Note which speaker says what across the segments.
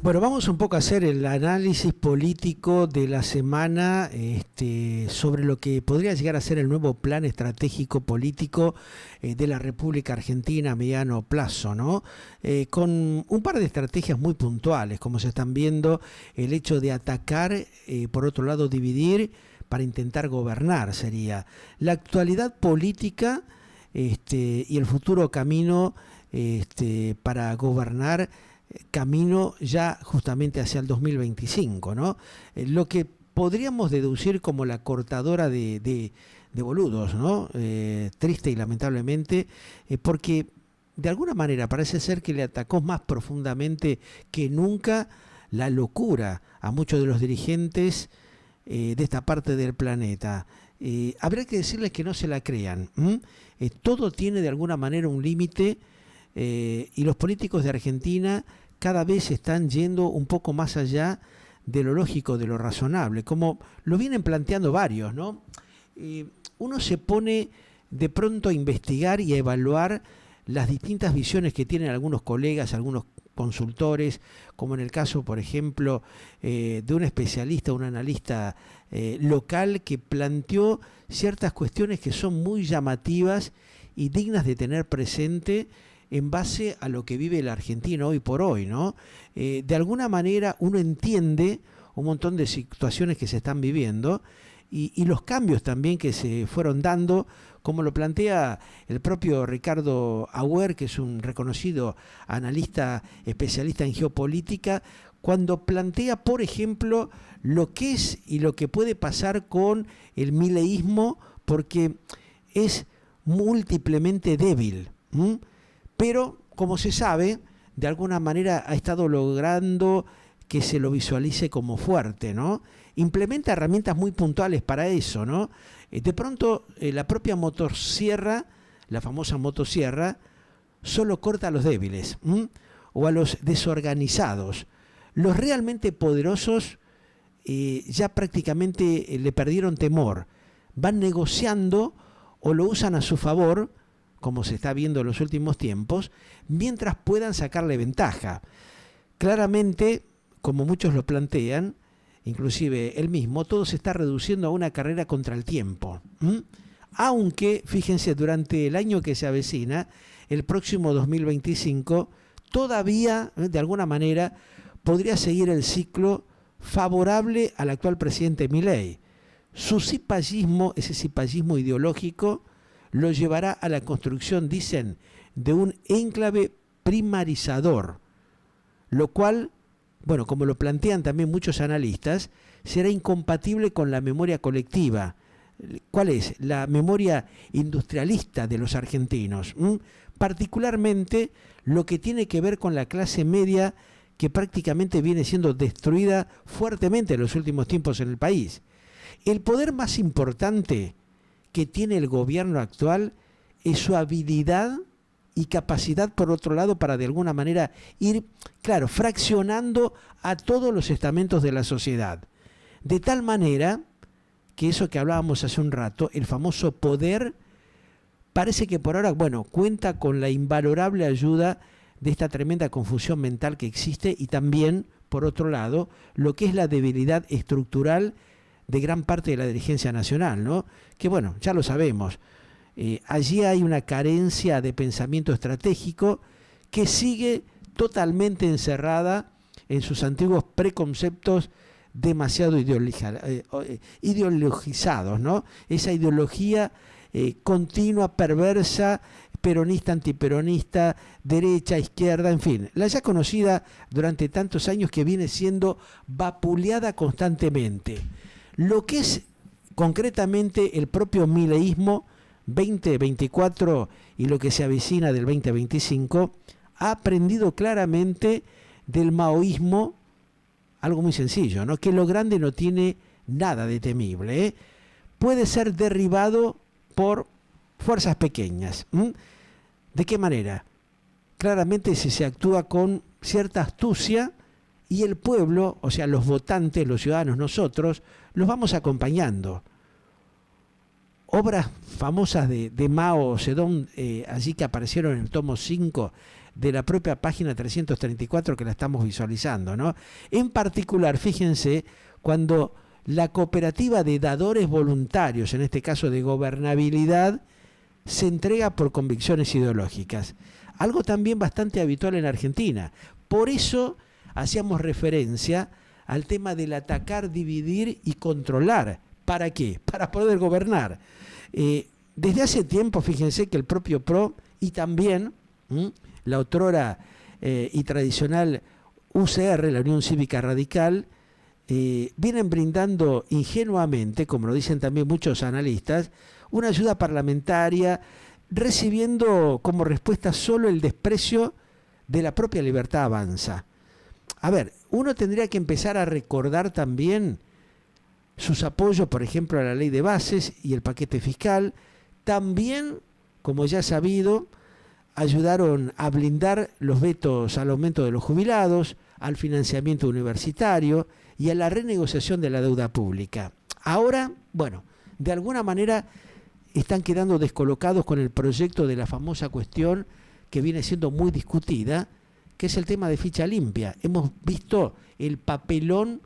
Speaker 1: Bueno, vamos un poco a hacer el análisis político de la semana sobre lo que podría llegar a ser el nuevo plan estratégico político de la República Argentina a mediano plazo, ¿no? Con un par de estrategias muy puntuales, como se están viendo, el hecho de atacar, por otro lado dividir para intentar gobernar sería la actualidad política y el futuro camino para gobernar, camino ya justamente hacia el 2025, ¿no? Lo que podríamos deducir como la cortadora de boludos, ¿no? Triste y lamentablemente, porque de alguna manera parece ser que le atacó más profundamente que nunca la locura a muchos de los dirigentes de esta parte del planeta. Habría que decirles que no se la crean. Todo tiene de alguna manera un límite. Y los políticos de Argentina cada vez están yendo un poco más allá de lo lógico, de lo razonable, como lo vienen planteando varios, ¿no? Uno se pone de pronto a investigar y a evaluar las distintas visiones que tienen algunos colegas, algunos consultores, como en el caso, por ejemplo, de un especialista, un analista local que planteó ciertas cuestiones que son muy llamativas y dignas de tener presente en base a lo que vive el argentino hoy por hoy, ¿no? De alguna manera uno entiende un montón de situaciones que se están viviendo y los cambios también que se fueron dando, como lo plantea el propio Ricardo Agüer, que es un reconocido analista especialista en geopolítica, cuando plantea, por ejemplo, lo que es y lo que puede pasar con el mileísmo, porque es múltiplemente débil, pero como se sabe, de alguna manera ha estado logrando que se lo visualice como fuerte, ¿no? Implementa herramientas muy puntuales para eso, ¿no? De pronto la propia motosierra, la famosa motosierra, solo corta a los débiles, o a los desorganizados. Los realmente poderosos ya prácticamente le perdieron temor, van negociando o lo usan a su favor, como se está viendo en los últimos tiempos, mientras puedan sacarle ventaja. Claramente, como muchos lo plantean, inclusive él mismo, todo se está reduciendo a una carrera contra el tiempo. Aunque, fíjense, durante el año que se avecina, el próximo 2025, todavía, de alguna manera, podría seguir el ciclo favorable al actual presidente Milei. Su cipallismo, ese cipallismo ideológico, lo llevará a la construcción, dicen, de un enclave primarizador, lo cual, bueno, como lo plantean también muchos analistas, será incompatible con la memoria colectiva. ¿Cuál es? La memoria industrialista de los argentinos, particularmente lo que tiene que ver con la clase media que prácticamente viene siendo destruida fuertemente en los últimos tiempos en el país. El poder más importante que tiene el gobierno actual es su habilidad y capacidad, por otro lado, para de alguna manera ir, claro, fraccionando a todos los estamentos de la sociedad. De tal manera que eso que hablábamos hace un rato, el famoso poder, parece que por ahora, bueno, cuenta con la invalorable ayuda de esta tremenda confusión mental que existe y también, por otro lado, lo que es la debilidad estructural de gran parte de la dirigencia nacional, ¿no? Que bueno, ya lo sabemos, allí hay una carencia de pensamiento estratégico que sigue totalmente encerrada en sus antiguos preconceptos demasiado ideologizados, ¿no? Esa ideología continua, perversa, peronista, antiperonista, derecha, izquierda, en fin, la ya conocida durante tantos años que viene siendo vapuleada constantemente. Lo que es concretamente el propio mileísmo 2024 y lo que se avecina del 2025, ha aprendido claramente del maoísmo algo muy sencillo, ¿no? Que lo grande no tiene nada de temible, ¿eh? Puede ser derribado por fuerzas pequeñas. ¿De qué manera? Claramente si se actúa con cierta astucia y el pueblo, o sea, los votantes, los ciudadanos, nosotros, los vamos acompañando. Obras famosas de Mao Zedong, allí que aparecieron en el tomo 5 de la propia página 334 que la estamos visualizando, ¿no? En particular, fíjense, cuando la cooperativa de dadores voluntarios, en este caso de gobernabilidad, se entrega por convicciones ideológicas. Algo también bastante habitual en Argentina. Por eso hacíamos referencia al tema del atacar, dividir y controlar. ¿Para qué? Para poder gobernar. Desde hace tiempo, fíjense que el propio PRO y también la otrora y tradicional UCR, la Unión Cívica Radical, vienen brindando ingenuamente, como lo dicen también muchos analistas, una ayuda parlamentaria, recibiendo como respuesta solo el desprecio de la propia Libertad Avanza. A ver, uno tendría que empezar a recordar también sus apoyos, por ejemplo, a la ley de bases y el paquete fiscal. También, como ya sabido, ayudaron a blindar los vetos al aumento de los jubilados, al financiamiento universitario y a la renegociación de la deuda pública. Ahora, bueno, de alguna manera están quedando descolocados con el proyecto de la famosa cuestión que viene siendo muy discutida, que es el tema de ficha limpia. Hemos visto el papelón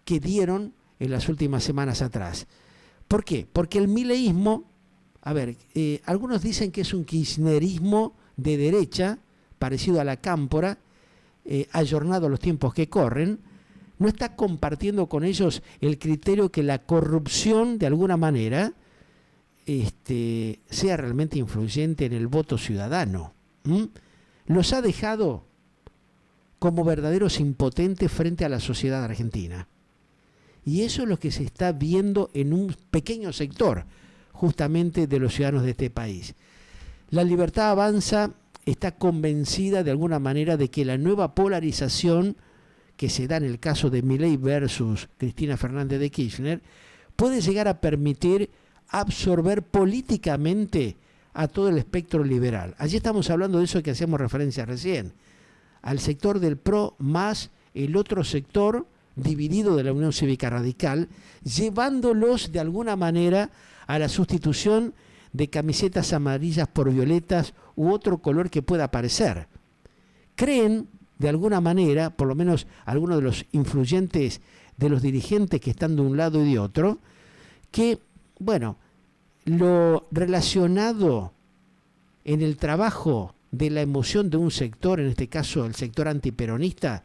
Speaker 1: que dieron en las últimas semanas atrás. ¿Por qué? Porque el mileísmo, a ver, algunos dicen que es un kirchnerismo de derecha, parecido a la cámpora, ayornado a los tiempos que corren, no está compartiendo con ellos el criterio que la corrupción, de alguna manera, sea realmente influyente en el voto ciudadano. Los ha dejado como verdaderos impotentes frente a la sociedad argentina. Y eso es lo que se está viendo en un pequeño sector, justamente de los ciudadanos de este país. La Libertad Avanza está convencida de alguna manera de que la nueva polarización que se da en el caso de Milei versus Cristina Fernández de Kirchner puede llegar a permitir absorber políticamente a todo el espectro liberal. Allí estamos hablando de eso que hacíamos referencia recién, al sector del PRO más el otro sector dividido de la Unión Cívica Radical, llevándolos de alguna manera a la sustitución de camisetas amarillas por violetas u otro color que pueda aparecer. Creen, de alguna manera, por lo menos algunos de los influyentes de los dirigentes que están de un lado y de otro, que, bueno, lo relacionado en el trabajo de la emoción de un sector, en este caso el sector antiperonista,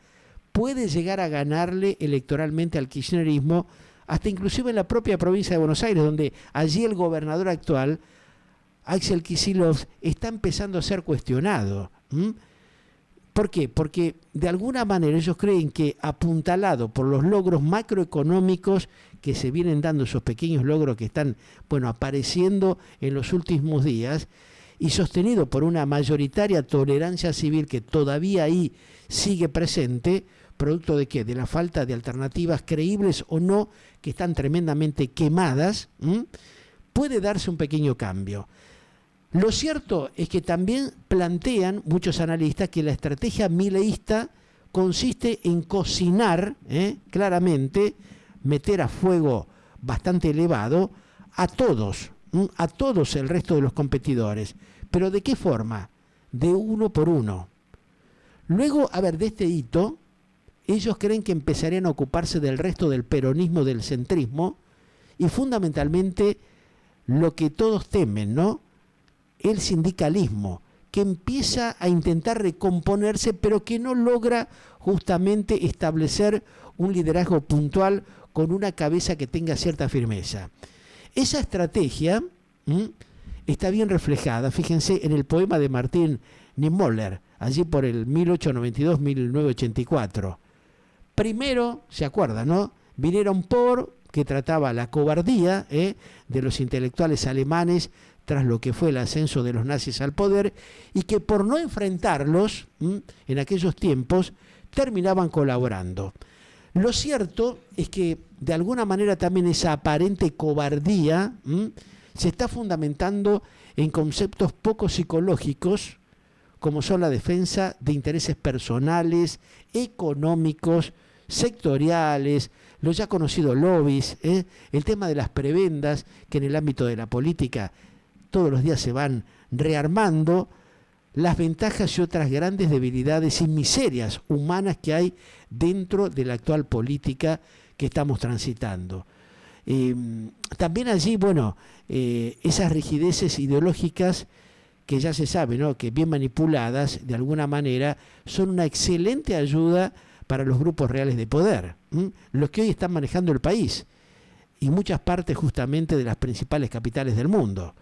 Speaker 1: puede llegar a ganarle electoralmente al kirchnerismo, hasta inclusive en la propia provincia de Buenos Aires, donde allí el gobernador actual, Axel Kicillof, está empezando a ser cuestionado. ¿Por qué? Porque de alguna manera ellos creen que, apuntalado por los logros macroeconómicos que se vienen dando, esos pequeños logros que están, bueno, apareciendo en los últimos días, y sostenido por una mayoritaria tolerancia civil que todavía ahí sigue presente, producto de ¿qué? De la falta de alternativas creíbles o no, que están tremendamente quemadas, puede darse un pequeño cambio. Lo cierto es que también plantean muchos analistas que la estrategia mileísta consiste en cocinar, claramente, meter a fuego bastante elevado a todos el resto de los competidores. ¿Pero de qué forma? De uno por uno. Luego, a ver, de este hito, ellos creen que empezarían a ocuparse del resto del peronismo, del centrismo, y fundamentalmente lo que todos temen, ¿no? El sindicalismo, que empieza a intentar recomponerse, pero que no logra justamente establecer un liderazgo puntual con una cabeza que tenga cierta firmeza. Esa estrategia está bien reflejada, fíjense, en el poema de Martin Niemöller, allí por el 1892-1984. Primero, se acuerdan, ¿no? Vinieron por, que trataba la cobardía de los intelectuales alemanes tras lo que fue el ascenso de los nazis al poder, y que por no enfrentarlos en aquellos tiempos terminaban colaborando. Lo cierto es que de alguna manera también esa aparente cobardía se está fundamentando en conceptos poco psicológicos, como son la defensa de intereses personales, económicos, sectoriales, los ya conocidos lobbies, el tema de las prebendas, que en el ámbito de la política todos los días se van rearmando, las ventajas y otras grandes debilidades y miserias humanas que hay dentro de la actual política que estamos transitando. También allí, bueno, esas rigideces ideológicas que ya se sabe, ¿no?, que bien manipuladas de alguna manera son una excelente ayuda para los grupos reales de poder, los que hoy están manejando el país y muchas partes justamente de las principales capitales del mundo.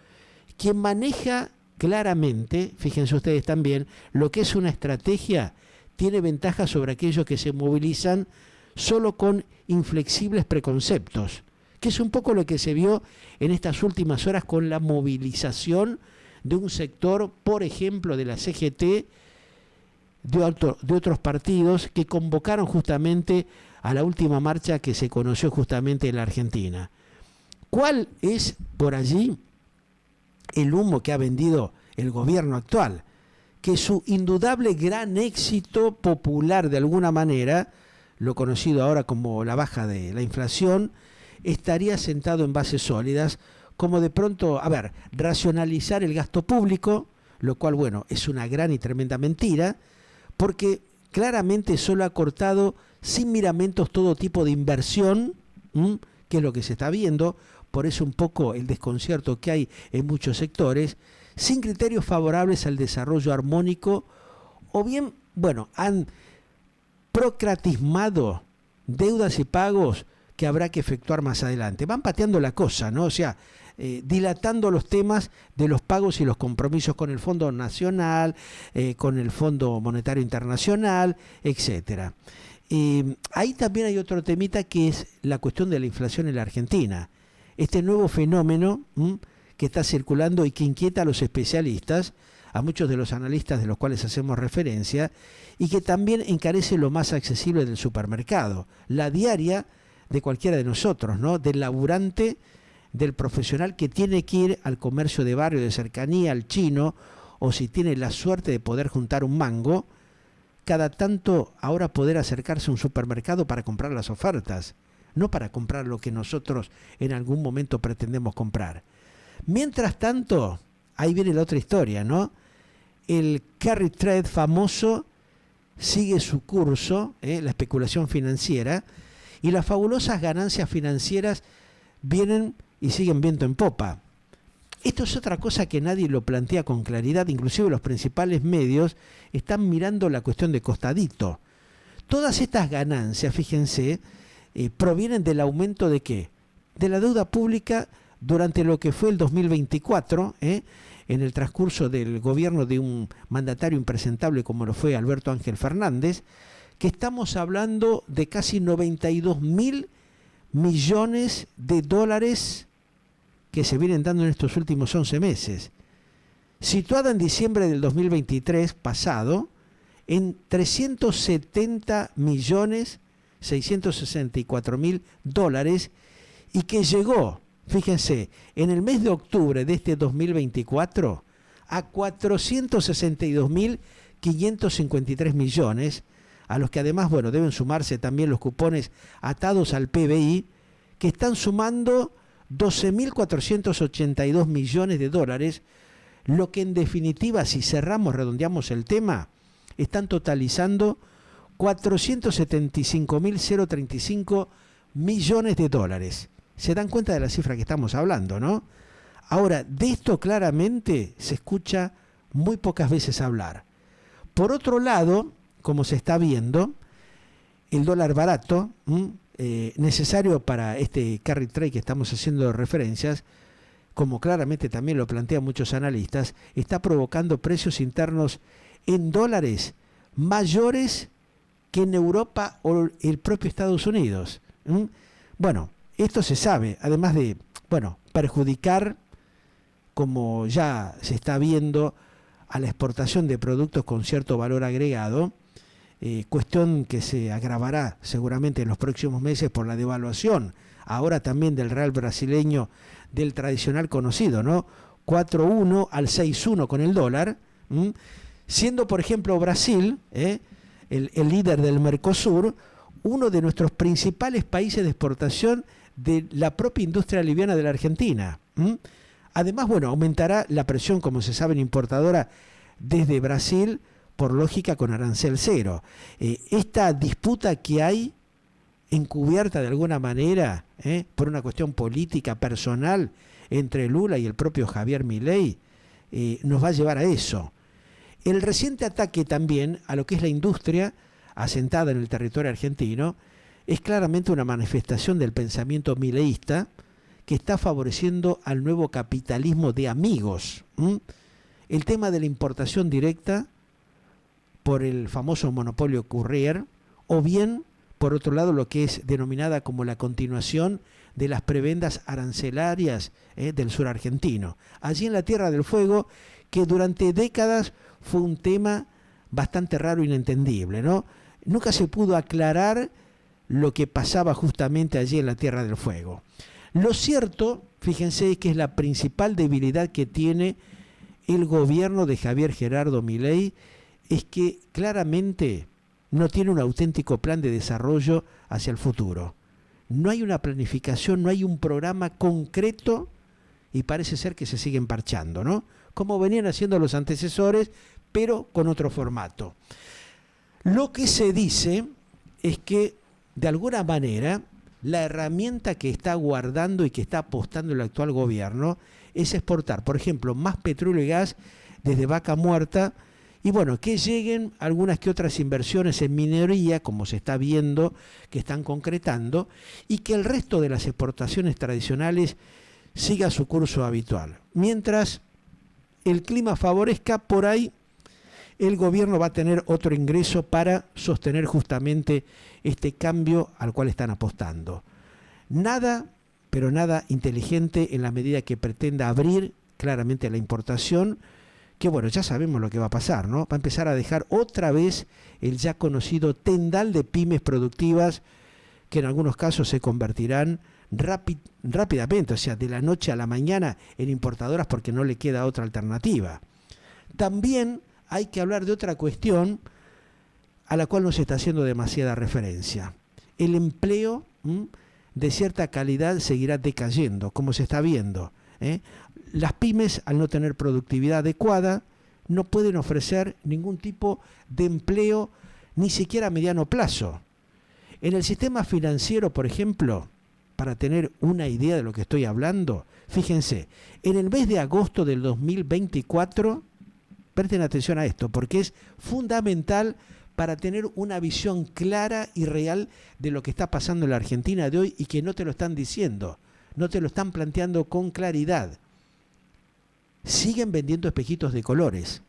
Speaker 1: Quien maneja claramente, fíjense ustedes también, lo que es una estrategia tiene ventajas sobre aquellos que se movilizan solo con inflexibles preconceptos, que es un poco lo que se vio en estas últimas horas con la movilización de un sector, por ejemplo, de la CGT, de otros partidos que convocaron justamente a la última marcha que se conoció justamente en la Argentina. ¿Cuál es por allí el humo que ha vendido el gobierno actual? Que su indudable gran éxito popular de alguna manera, lo conocido ahora como la baja de la inflación, estaría sentado en bases sólidas, como de pronto, racionalizar el gasto público, lo cual, bueno, es una gran y tremenda mentira, porque claramente solo ha cortado sin miramentos todo tipo de inversión, que es lo que se está viendo, por eso un poco el desconcierto que hay en muchos sectores, sin criterios favorables al desarrollo armónico, o bien, bueno, han procratismado deudas y pagos que habrá que efectuar más adelante. Van pateando la cosa, ¿no? O sea, dilatando los temas de los pagos y los compromisos con el Fondo Nacional, con el Fondo Monetario Internacional, etcétera. Ahí también hay otro temita que es la cuestión de la inflación en la Argentina. Este nuevo fenómeno que está circulando y que inquieta a los especialistas, a muchos de los analistas de los cuales hacemos referencia, y que también encarece lo más accesible del supermercado, la diaria de cualquiera de nosotros, ¿no?, del laburante, del profesional que tiene que ir al comercio de barrio, de cercanía, al chino, o si tiene la suerte de poder juntar un mango, cada tanto ahora poder acercarse a un supermercado para comprar las ofertas, no para comprar lo que nosotros en algún momento pretendemos comprar. Mientras tanto, ahí viene la otra historia, ¿no? El carry trade famoso sigue su curso, la especulación financiera, y las fabulosas ganancias financieras vienen y siguen viento en popa. Esto es otra cosa que nadie lo plantea con claridad, inclusive los principales medios están mirando la cuestión de costadito. Todas estas ganancias, fíjense, provienen del aumento de ¿qué? De la deuda pública durante lo que fue el 2024, en el transcurso del gobierno de un mandatario impresentable como lo fue Alberto Ángel Fernández, que estamos hablando de casi 92.000 millones de dólares que se vienen dando en estos últimos 11 meses. Situada en diciembre del 2023 pasado en 370.664.000 dólares y que llegó, fíjense, en el mes de octubre de este 2024 a 462.553 millones, a los que además, bueno, deben sumarse también los cupones atados al PBI, que están sumando 12.482 millones de dólares, lo que en definitiva, si cerramos, redondeamos el tema, están totalizando 475.035 millones de dólares. Se dan cuenta de la cifra que estamos hablando, ¿no? Ahora, de esto claramente se escucha muy pocas veces hablar. Por otro lado, como se está viendo, el dólar barato, necesario para este carry trade que estamos haciendo referencias, como claramente también lo plantean muchos analistas, está provocando precios internos en dólares mayores que en Europa o el propio Estados Unidos. Bueno, esto se sabe, además de, perjudicar, como ya se está viendo, a la exportación de productos con cierto valor agregado, cuestión que se agravará seguramente en los próximos meses por la devaluación, ahora también del real brasileño, del tradicional conocido, ¿no? 4.1 al 6.1 con el dólar, siendo, por ejemplo, Brasil, el líder del Mercosur, uno de nuestros principales países de exportación de la propia industria liviana de la Argentina. Además, aumentará la presión, como se sabe, en importadora desde Brasil, por lógica con arancel cero. Esta disputa que hay, encubierta de alguna manera, por una cuestión política personal entre Lula y el propio Javier Milei, nos va a llevar a eso. El reciente ataque también a lo que es la industria asentada en el territorio argentino es claramente una manifestación del pensamiento mileísta que está favoreciendo al nuevo capitalismo de amigos. El tema de la importación directa por el famoso monopolio Courier, o bien, por otro lado, lo que es denominada como la continuación de las prebendas arancelarias del sur argentino. Allí en la Tierra del Fuego, que durante décadas fue un tema bastante raro e inentendible, ¿no? Nunca se pudo aclarar lo que pasaba justamente allí en la Tierra del Fuego. Lo cierto, fíjense, que es la principal debilidad que tiene el gobierno de Javier Gerardo Milei, es que claramente no tiene un auténtico plan de desarrollo hacia el futuro. No hay una planificación, no hay un programa concreto y parece ser que se siguen parchando, ¿no? Como venían haciendo los antecesores, pero con otro formato. Lo que se dice es que, de alguna manera, la herramienta que está guardando y que está apostando el actual gobierno es exportar, por ejemplo, más petróleo y gas desde Vaca Muerta, y bueno, que lleguen algunas que otras inversiones en minería, como se está viendo, que están concretando, y que el resto de las exportaciones tradicionales siga su curso habitual. Mientras el clima favorezca, por ahí el gobierno va a tener otro ingreso para sostener justamente este cambio al cual están apostando. Nada, pero nada inteligente en la medida que pretenda abrir claramente la importación, que bueno, ya sabemos lo que va a pasar, ¿no? Va a empezar a dejar otra vez el ya conocido tendal de pymes productivas que en algunos casos se convertirán rápidamente, o sea, de la noche a la mañana en importadoras porque no le queda otra alternativa. También hay que hablar de otra cuestión a la cual no se está haciendo demasiada referencia. El empleo de cierta calidad seguirá decayendo, como se está viendo. Las pymes, al no tener productividad adecuada, no pueden ofrecer ningún tipo de empleo, ni siquiera a mediano plazo. En el sistema financiero, por ejemplo, para tener una idea de lo que estoy hablando, fíjense, en el mes de agosto del 2024, presten atención a esto, porque es fundamental para tener una visión clara y real de lo que está pasando en la Argentina de hoy y que no te lo están diciendo, no te lo están planteando con claridad. Siguen vendiendo espejitos de colores.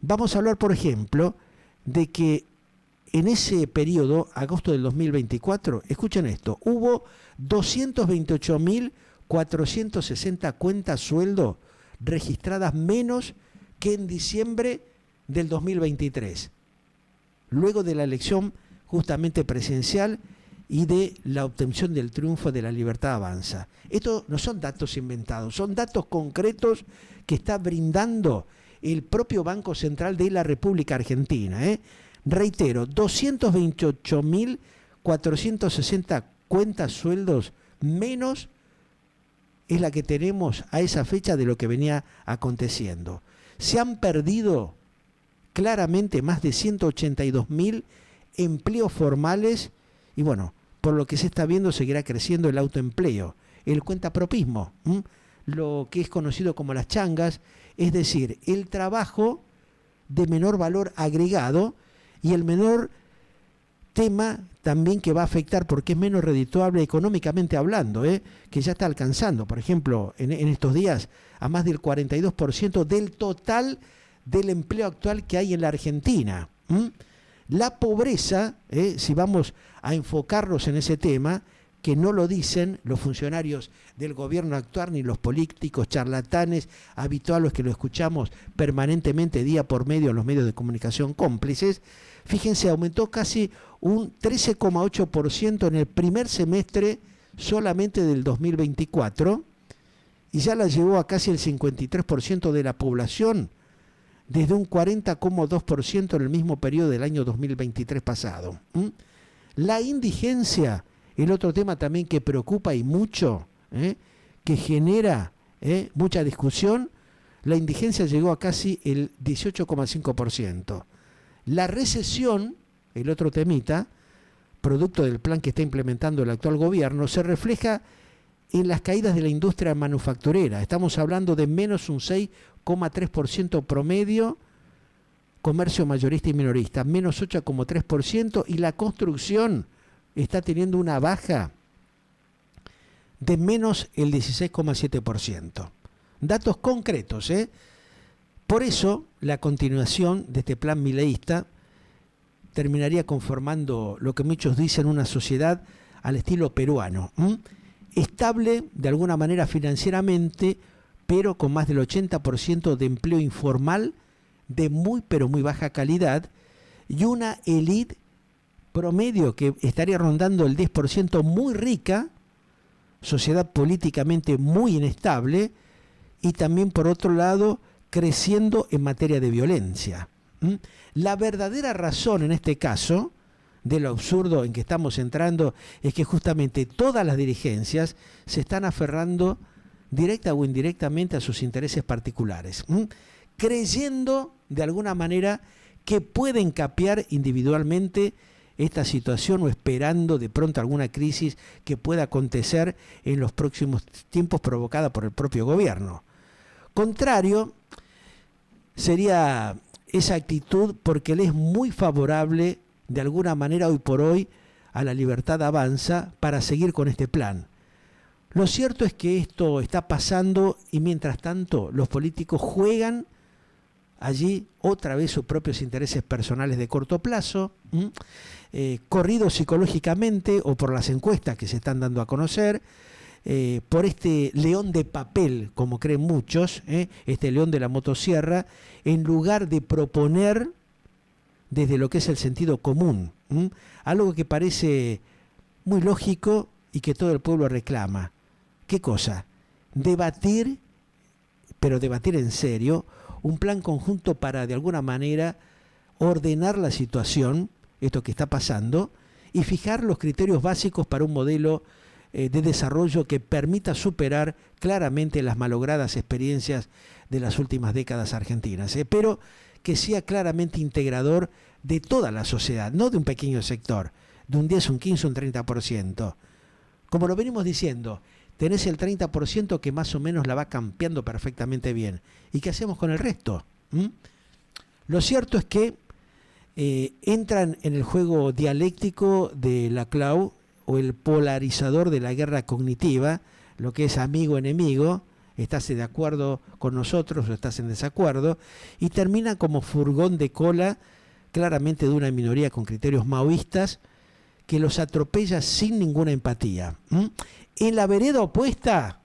Speaker 1: Vamos a hablar, por ejemplo, de que en ese periodo, agosto del 2024, escuchen esto, hubo 228.460 cuentas sueldo registradas menos que en diciembre del 2023, luego de la elección justamente presidencial y de la obtención del triunfo de La Libertad Avanza. Estos no son datos inventados, son datos concretos que está brindando el propio Banco Central de la República Argentina. Reitero, 228.460 cuentas sueldos menos es la que tenemos a esa fecha de lo que venía aconteciendo. Se han perdido claramente más de 182.000 empleos formales y bueno, por lo que se está viendo seguirá creciendo el autoempleo, el cuentapropismo, lo que es conocido como las changas, es decir, el trabajo de menor valor agregado y el menor tema también que va a afectar porque es menos redituable económicamente hablando, que ya está alcanzando, por ejemplo, en estos días a más del 42% del total del empleo actual que hay en la Argentina. La pobreza, si vamos a enfocarnos en ese tema, que no lo dicen los funcionarios del gobierno actual ni los políticos charlatanes habituales que lo escuchamos permanentemente día por medio en los medios de comunicación cómplices, fíjense, aumentó casi un 13,8% en el primer semestre solamente del 2024 y ya la llevó a casi el 53% de la población, desde un 40,2% en el mismo periodo del año 2023 pasado. La indigencia, el otro tema también que preocupa y mucho, que genera mucha discusión, la indigencia llegó a casi el 18,5%. La recesión, el otro temita, producto del plan que está implementando el actual gobierno, se refleja en las caídas de la industria manufacturera. Estamos hablando de menos un 6,3% promedio, comercio mayorista y minorista, menos 8,3%, y la construcción está teniendo una baja de menos el 16,7%. Datos concretos, ¿eh? Por eso, la continuación de este plan mileísta terminaría conformando lo que muchos dicen una sociedad al estilo peruano, estable de alguna manera financieramente, pero con más del 80% de empleo informal de muy pero muy baja calidad, y una élite promedio que estaría rondando el 10%, muy rica, sociedad políticamente muy inestable, y también por otro lado creciendo en materia de violencia. La verdadera razón en este caso de lo absurdo en que estamos entrando es que justamente todas las dirigencias se están aferrando directa o indirectamente a sus intereses particulares, creyendo de alguna manera que pueden capear individualmente esta situación o esperando de pronto alguna crisis que pueda acontecer en los próximos tiempos provocada por el propio gobierno. Contrario sería esa actitud porque le es muy favorable de alguna manera hoy por hoy a la Libertad Avanza para seguir con este plan. Lo cierto es que esto está pasando y mientras tanto los políticos juegan allí otra vez sus propios intereses personales de corto plazo, corridos psicológicamente o por las encuestas que se están dando a conocer, por este león de papel, como creen muchos, este león de la motosierra, en lugar de proponer desde lo que es el sentido común, algo que parece muy lógico y que todo el pueblo reclama. ¿Qué cosa? Debatir, pero debatir en serio, un plan conjunto para de alguna manera ordenar la situación, esto que está pasando, y fijar los criterios básicos para un modelo de desarrollo que permita superar claramente las malogradas experiencias de las últimas décadas argentinas, pero que sea claramente integrador de toda la sociedad, no de un pequeño sector, de un 10, un 15, un 30%. Como lo venimos diciendo, tenés el 30% que más o menos la va campeando perfectamente bien. ¿Y qué hacemos con el resto? Lo cierto es que entran en el juego dialéctico de Laclau, o el polarizador de la guerra cognitiva, lo que es amigo-enemigo, estás de acuerdo con nosotros o estás en desacuerdo, y termina como furgón de cola claramente de una minoría con criterios maoístas que los atropella sin ninguna empatía. En la vereda opuesta,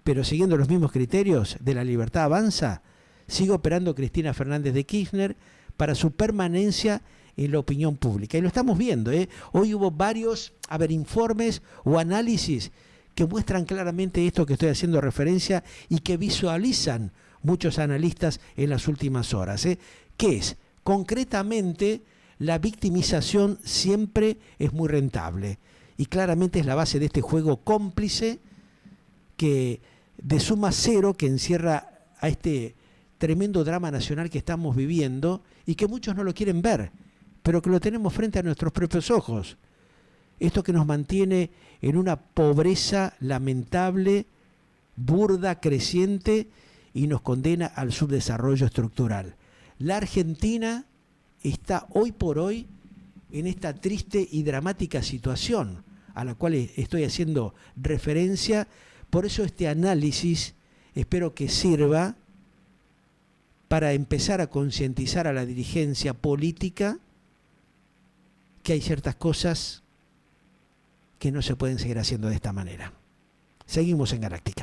Speaker 1: pero siguiendo los mismos criterios de la Libertad Avanza, sigue operando Cristina Fernández de Kirchner para su permanencia en la opinión pública. Y lo estamos viendo, Hoy hubo varios, informes o análisis que muestran claramente esto que estoy haciendo referencia y que visualizan muchos analistas en las últimas horas. ¿Qué es? Concretamente, la victimización siempre es muy rentable y claramente es la base de este juego cómplice que de suma cero que encierra a este tremendo drama nacional que estamos viviendo y que muchos no lo quieren ver, pero que lo tenemos frente a nuestros propios ojos. Esto que nos mantiene en una pobreza lamentable, burda, creciente y nos condena al subdesarrollo estructural. La Argentina está hoy por hoy en esta triste y dramática situación a la cual estoy haciendo referencia. Por eso este análisis espero que sirva para empezar a concientizar a la dirigencia política que hay ciertas cosas que no se pueden seguir haciendo de esta manera. Seguimos en Galáctica.